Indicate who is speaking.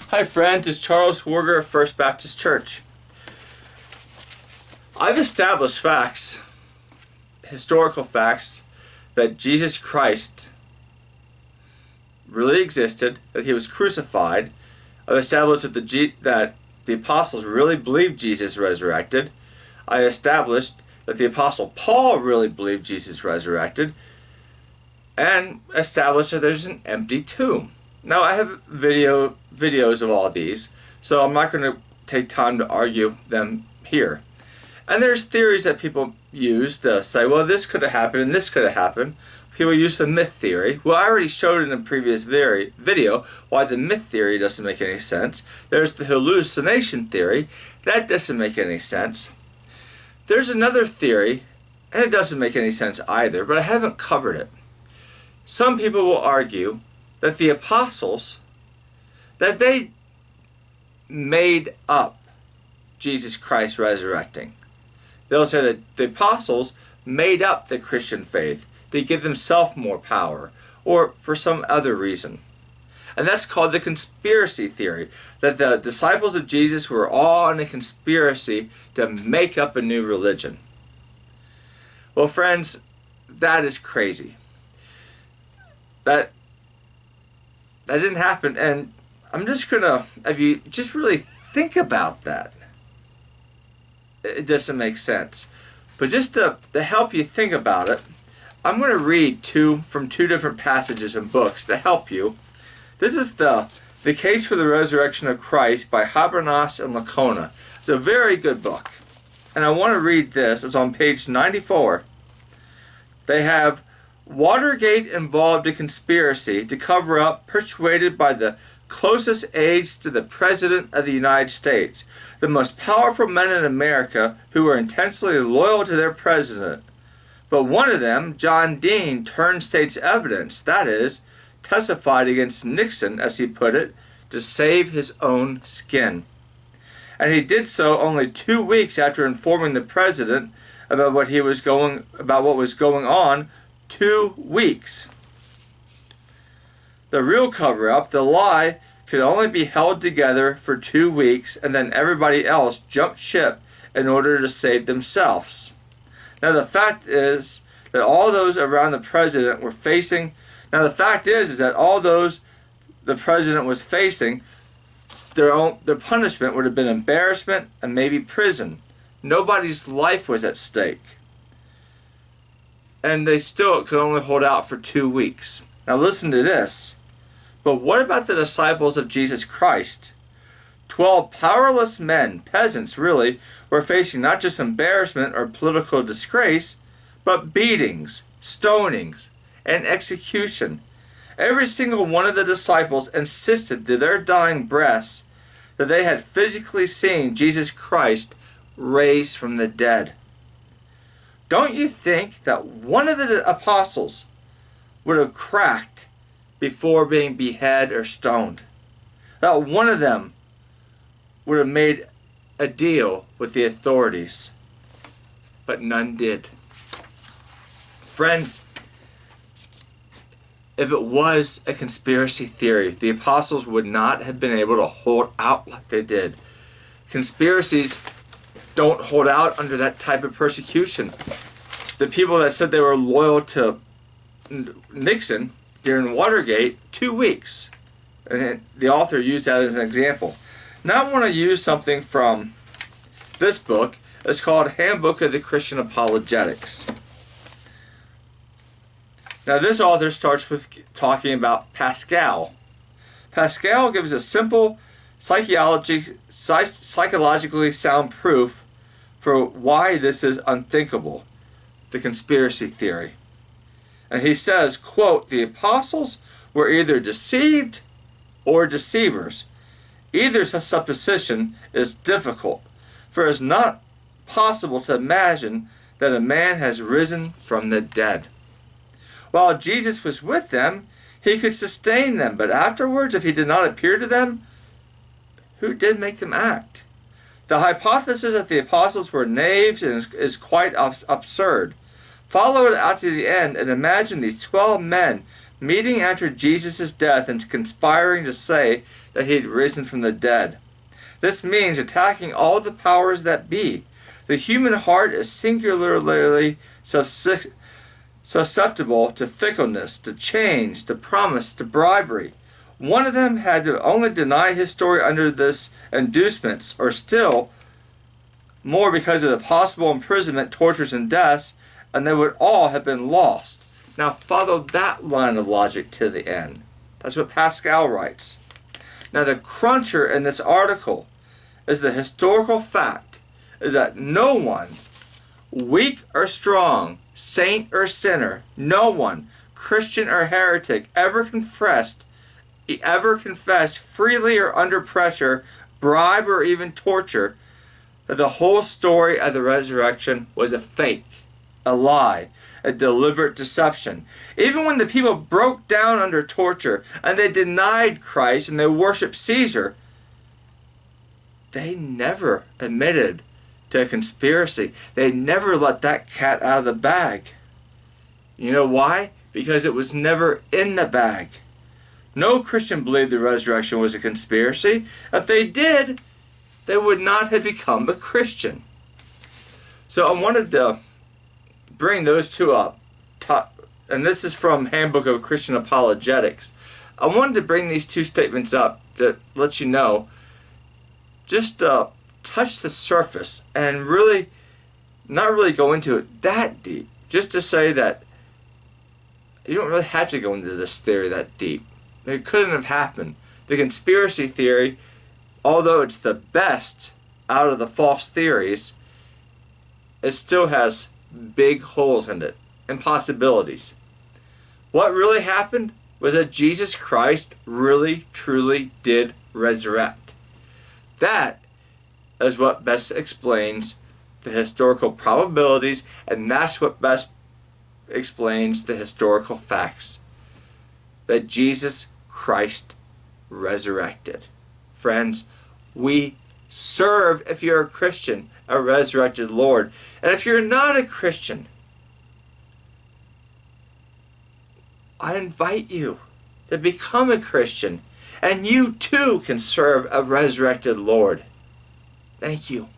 Speaker 1: Hi friends, it's Charles Warger of First Baptist Church. I've established facts, historical facts, that Jesus Christ really existed, that he was crucified. I've established that the apostles really believed Jesus resurrected. I established that the apostle Paul really believed Jesus resurrected, and established that there's an empty tomb. Now I have videos of all these, so I'm not going to take time to argue them here. And there's theories that people use to say, well, this could have happened and this could have happened. People use the myth theory. Well, I already showed in a previous video why the myth theory doesn't make any sense. There's the hallucination theory. That doesn't make any sense. There's another theory, and it doesn't make any sense either, but I haven't covered it. Some people will argue that the apostles, that they made up Jesus Christ resurrecting. They'll say that the apostles made up the Christian faith to give themselves more power, or for some other reason. And that's called the conspiracy theory, that the disciples of Jesus were all in a conspiracy to make up a new religion. Well, friends, that is crazy. That didn't happen, and I'm just gonna have you just really think about that. It doesn't make sense, but just to help you think about it, I'm going to read from two different passages in books to help you. This is the Case for the Resurrection of Christ by Habermas and Lacona. It's a very good book, and I want to read this. It's on page 94. They have Watergate involved a conspiracy to cover up, persuaded by the closest aides to the President of the United States, the most powerful men in America who were intensely loyal to their president. But one of them, John Dean, turned state's evidence, that is, testified against Nixon, as he put it, to save his own skin. And he did so only 2 weeks after informing the president about what was going on. 2 weeks. The real cover-up, the lie, could only be held together for 2 weeks, and then everybody else jumped ship in order to save themselves. Now the fact is that all those around the president were facing. Now the fact is that all those the president was facing, their punishment would have been embarrassment and maybe prison. Nobody's life was at stake. And they still could only hold out for 2 weeks. Now listen to this. But what about the disciples of Jesus Christ? 12 powerless men, peasants really, were facing not just embarrassment or political disgrace, but beatings, stonings, and execution. Every single one of the disciples insisted to their dying breaths that they had physically seen Jesus Christ raised from the dead. Don't you think that one of the apostles would have cracked before being beheaded or stoned? That one of them would have made a deal with the authorities, but none did. Friends, if it was a conspiracy theory, the apostles would not have been able to hold out like they did. Conspiracies don't hold out under that type of persecution. The people that said they were loyal to Nixon during Watergate, 2 weeks. And the author used that as an example. Now I want to use something from this book. It's called Handbook of the Christian Apologetics. Now this author starts with talking about Pascal. Pascal gives a simple psychologically sound proof for why this is unthinkable, the conspiracy theory. And he says, quote, the apostles were either deceived or deceivers. Either supposition is difficult, for it is not possible to imagine that a man has risen from the dead. While Jesus was with them, he could sustain them, but afterwards, if he did not appear to them, who did make them act? The hypothesis that the apostles were knaves is quite absurd. Follow it out to the end and imagine these 12 men meeting after Jesus' death and conspiring to say that he had risen from the dead. This means attacking all the powers that be. The human heart is singularly susceptible to fickleness, to change, to promise, to bribery. One of them had to only deny his story under this inducements, or still more because of the possible imprisonment, tortures, and deaths, and they would all have been lost. Now follow that line of logic to the end. That's what Pascal writes. Now the cruncher in this article is the historical fact is that no one, weak or strong, saint or sinner, no one, Christian or heretic, ever confessed freely or under pressure, bribe or even torture, that the whole story of the resurrection was a fake, a lie, a deliberate deception. Even when the people broke down under torture and they denied Christ and they worshiped Caesar, they never admitted to a conspiracy. They never let that cat out of the bag. You know why? Because it was never in the bag. No Christian believed the resurrection was a conspiracy. If they did, they would not have become a Christian. So I wanted to bring those two up. And this is from Handbook of Christian Apologetics. I wanted to bring these two statements up to let you know, just touch the surface and really not really go into it that deep. Just to say that you don't really have to go into this theory that deep. It couldn't have happened. The conspiracy theory, although it's the best out of the false theories, it still has big holes in it, impossibilities. What really happened was that Jesus Christ really, truly did resurrect. That is what best explains the historical probabilities, and that's what best explains the historical facts. That Jesus Christ resurrected. Friends, we serve, if you're a Christian, a resurrected Lord. And if you're not a Christian, I invite you to become a Christian, and you too can serve a resurrected Lord. Thank you.